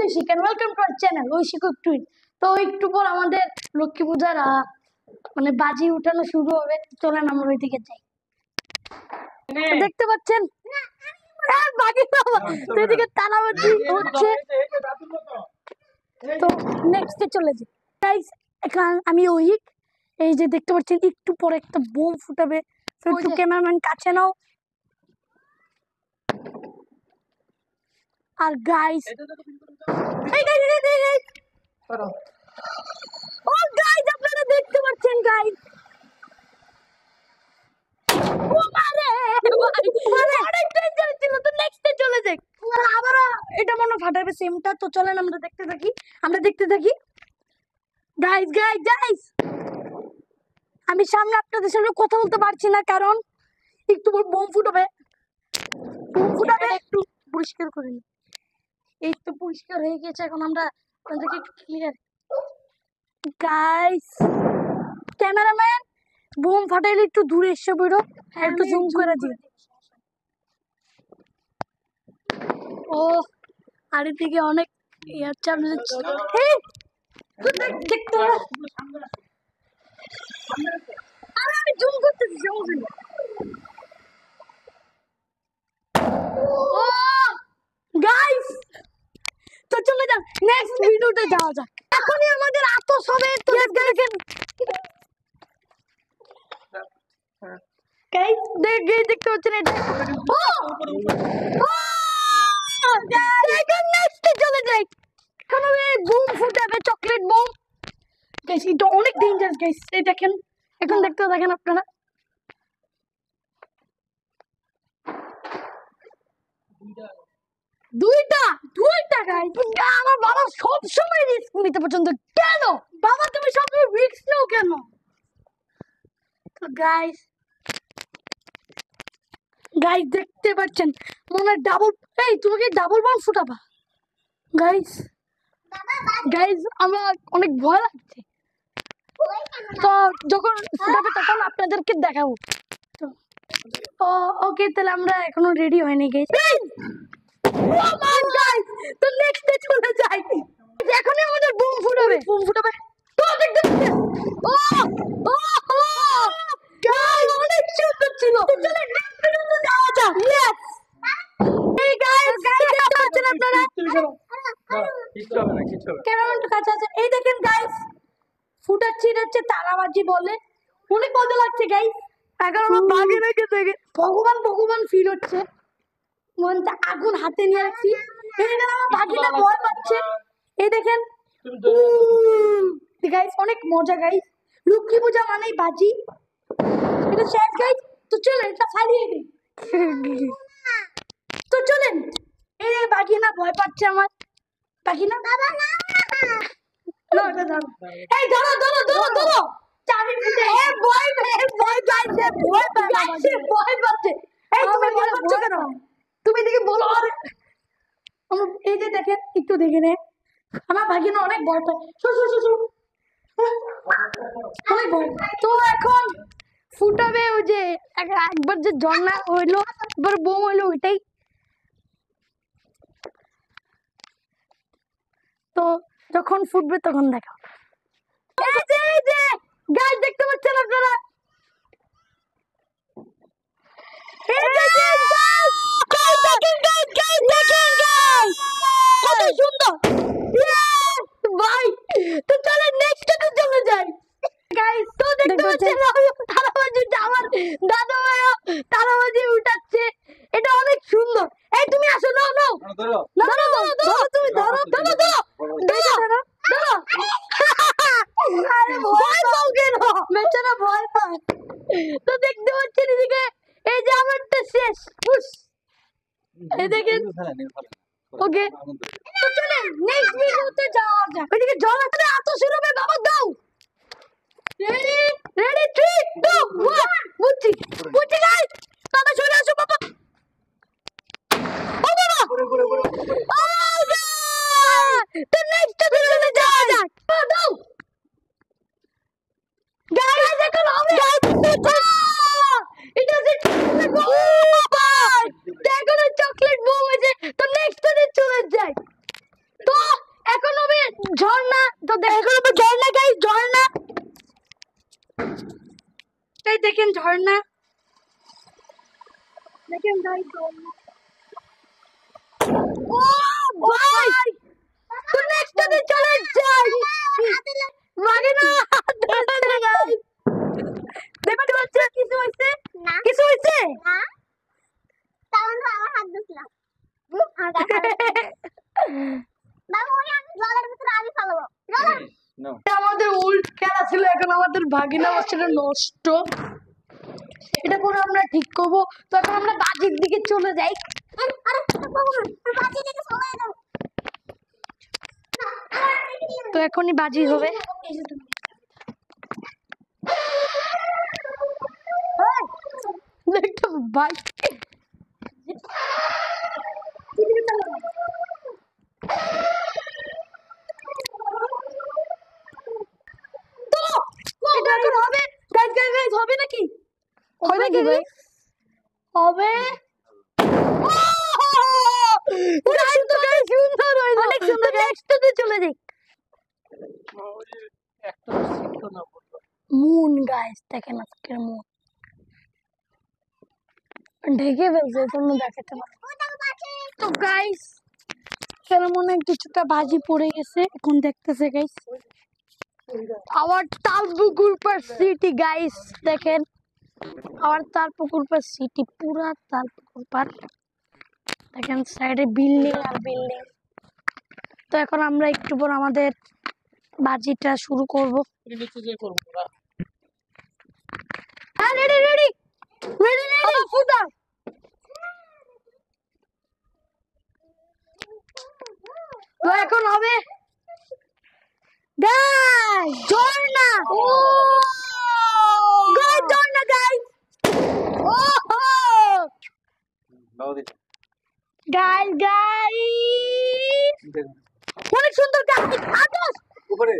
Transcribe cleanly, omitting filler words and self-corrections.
ঐশিক and welcome to our channel Aishik tweet. তো একটু পর আমাদের লক্ষ্মী পূজার মানে বাজি উঠানো শুরু হবে। চলেন আমরা ওইদিকে যাই। দেখতে পাচ্ছেন বাকি তো এদিকে তালাবাজি হচ্ছে। তো নেক্সটে চলে যাই গাইস। এখন আমি ঐশিক, এই যে দেখতে পাচ্ছেন একটু পরে একটা বোম ফুটাবে। তো একটু ক্যামেরাম্যান কাছে নাও। আর গাইস আপনারা দেখতে পাচ্ছেন গাইস, আবার এটা মনে ফাটাবে সেমটা। তো চলেন আমরা দেখতে থাকি গাইস গাইস গাইস। আমি সামনে আপনাদের সামনে কথা বলতে পারছি না, কারণ একটু পর বোম ফুটাবে। একটু পরিষ্কার করে নি। এই তো পরিষ্কার হয়ে গেছে। এখন আমরা আপনাদেরকে একটু ক্লিয়ার গাইস। ক্যামেরাম্যান বোম ফাটাইলে একটু দূরে এসে বেরো, একটু জুম করে দিই। ও আর এদিকে অনেক আচ্ছা দেখতে আমি জুম করতেছি সমস্যা। গাইস তো চলে যান নেক্সট ভিডিওতে যাওয়া যাক। এখনই আমাদের আতস হবে। তো দেখেন গাইস দেখতে পাচ্ছেন এটা। এখন নেক্সটে চলে যাই। এখন বুম ফুটাবে, চকলেট বুম গাইস। এটা অনেক ডেঞ্জারাস গাইস। এই দেখেন, এখন দেখতে দেখেন আপনারা। দুইটা গাইস। আমার বাবা সবসময় রিস্ক নিতে পছন্দ। কেন বাবা তুমি সবসময় রিস্ক নাও কেন? তো গাইস দেখতে পাচ্ছেন মনে ডাবল। এই তুমি কি ডাবল বল ফুটাবা? গাইস আমার অনেক ভয় লাগছে। তো যখন ফুটাবে তখন আপনাদেরকে দেখাবো। তো ওকে, তাহলে আমরা এখনো রেডি হয়নি গাইস। তো নেক্সটে চলে যাই। এখনই আমাদের বুম ফুটাবে তো দেখতে পাচ্ছেন। গাইস অনেক সুন্দর ছিল। চলে নেক্সট ভিডিওতে যাওয়া যাক। ইয়েস এই গাইস দেখতে পাচ্ছেন আপনারা। ক্যামেরাম্যান তো কাছে আছে। এই দেখেন গাইস ফুটাচ্ছি, এটা হচ্ছে তারাবাজি বলে। অনেক মজা লাগছে গাইস। এখন আমার বাঘে রেখে দেখে ভগবান ফিল হচ্ছে। মনটা আগুন হাতে নিয়ে রাখছি। এই দেখেন আমার বাঘিটা ভয় পাচ্ছে। এই দেখেন গাইস অনেক মজা গাইস। লক্ষ্মী পূজা মানেই বাজি। এটা শেষ গাইস। তো চলেন এটা ফালিয়ে দিই। তো চলেন। এই বাঘিনা ভয় পাচ্ছে আমার। বাঘিনা বাবা না এই ধরো চাবি ফুটে। ভয় পাচ্ছে। এই তুমি ভয় পাচ্ছ কেন? তুমি দেখি বলো। আর এই যে দেখেন একটু দেখে নে, আমার ভাগিনা অনেক ভয় পায়। অনেক ভয়। তো এখন ফুটাবে ওই যে একবার যে ঝর্ণা হইলো, এবার বোম হইলো ওইটাই। তো যখন ফুটবে তখন দেখা। এই যে গাইস দেখতে পাচ্ছেন আপনারা। কত সুন্দর ভাই। তো চলে নেক্সটে চলে যাই গাইস। তো দেখতে পাচ্ছেন তারাবাজি, আমার দাদা ভাই তারাবাজি উঠাচ্ছে। এটা অনেক সুন্দর। এই তুমি আসো, নাও ধরো তুমি ধরো। আরে ভয় পাও কেন? বেচারা ভয় পায়। তো দেখতে পাচ্ছেন এদিকে এই যে আমারটা শেষ। এই দেখেন ওকে। তো চলেন নেক্সট ভিডিওতে যাওয়া যাক। ওইদিকে জল আছে, এত শুরু হবে বাবা। দাও রেডি 3 2 1 বুঝছি গাইস। বাবা চলে আসো বাবা। ও বাবা তো নেক্সট ভিডিওতে যাওয়া যাক। দাও গাইস এখন হবে। এটা যে চকলেট বোম হয়েছে। তো নেক্সট চলে যাই। তো দেখেন ঝর্ণা, দেখেন ভাই ও ভাই তো নেক্সটে চলে যাই লাগে না গাইস দেখতে পাচ্ছেন কিছু হইছে না কিছু হইছে না তাও আমরা আমার হাত দিছিলাম বাবু ওই আমি জলের ভিতরে আমি ফেলবো আমাদের উল্ট খেলা ছিল এখন আমাদের ভাগিনা বাচ্চাটা নষ্ট এটা পরে আমরা ঠিক করবো তো এখন আমরা বাজির দিকে চলে যাই তো এখনই বাজি হবে দেখো ভাই হবে নাকি হবে কি ভাই হবে অনেক সুন্দর নেক্সটে চলে যাই মুন গাইস দেখেন আজকের মুন ঢেকে ফেলছে তোমরা দেখাতে পারো তো গাইস এখানে মনে হয় কিছুটা বাজি পড়ে গেছে এখন দেখতেছে গাইস আবার তালপুকুর পার সিটি গাইস দেখেন আবার তালপুকুর পার সিটি পুরা তালপুকুর পার দেখেন সাইডে বিল্ডিং আর বিল্ডিং তো এখন আমরা একটু পর আমাদের বাজিটা শুরু করব হ্যাঁ রেডি রেডি রেডি রেডি ফুটা তো এখন হবে গাইস ঝর্ণা ও গাইস ঝর্ণা গাইস ওহো গাইস গাইস অনেক সুন্দর গাইস আকাশ উপরে